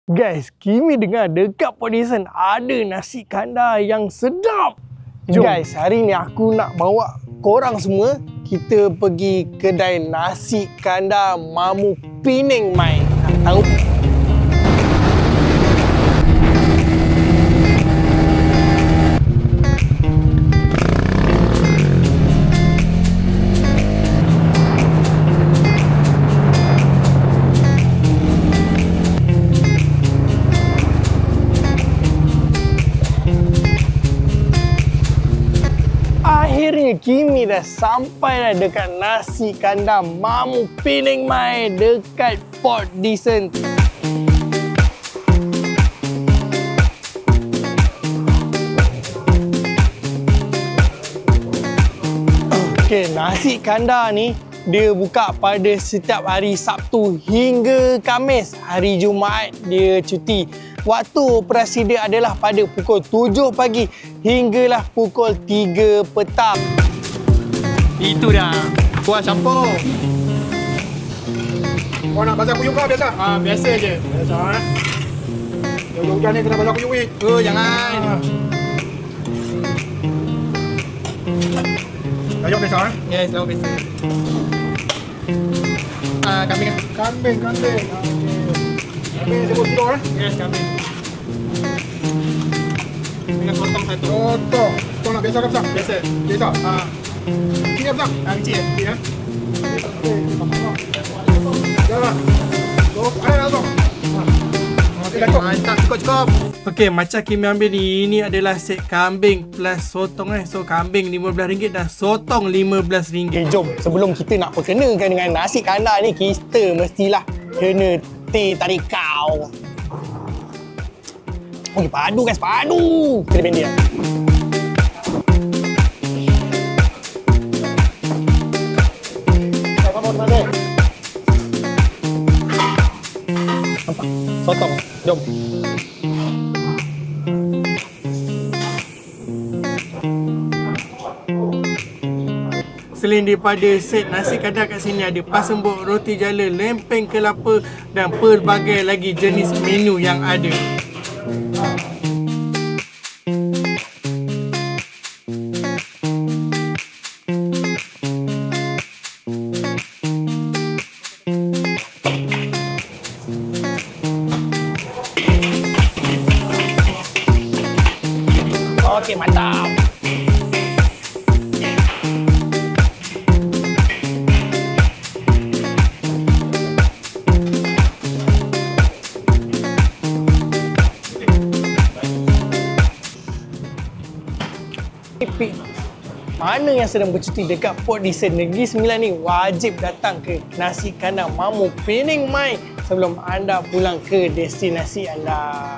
Guys, Kimi dengar dekat Podison ada nasi kandar yang sedap. Jom. Guys, hari ni aku nak bawa korang semua kita pergi kedai nasi kandar Mamu Pening Mai. Tahu? Akhirnya Kimi dah sampai dah dekat nasi kandar Mamu Pening Mai dekat Podison. Okey, nasi kandar ni dia buka pada setiap hari Sabtu hingga Khamis. Hari Jumaat dia cuti. Waktu operasi dia adalah pada pukul 7 pagi hinggalah pukul 3 petang. Itu dah. Kuah campur. Kau nak bazar kuyup kau biasa? Biasa je. Biasa Yang hujan ni kena bazar kuyup weh. Jangan. Sayur biasa Yes, lauk biasa. Kambing kan? Kambing. Kambing sebut kilo Yes, kambing. Dengan sotong satu. Sotong. Kau nak biasa ke besar? Biasa. Biasa? Kecil ke besar? Kecil ya? Kecil ya? Jalan. Ada langsung. Mantap, cukup. Okey, macam Kimi ambil ni, ini adalah set kambing plus sotong So kambing RM15 dan sotong RM15. Okay, jom. Sebelum kita nak perkenakan dengan nasi kandar ni, kita mestilah kena teh tarik kau. Okey, padu guys, padu. Kita benda. Nampak? Sotong. Jom. Selain daripada set nasi kandar kat sini, ada pasembuk, roti jala, lempeng kelapa dan pelbagai lagi jenis menu yang ada. Okey, mantap. Mana yang sedang bercuti dekat Podison Negeri Sembilan ni, wajib datang ke nasi kandar Mamu Pening Mai sebelum anda pulang ke destinasi anda.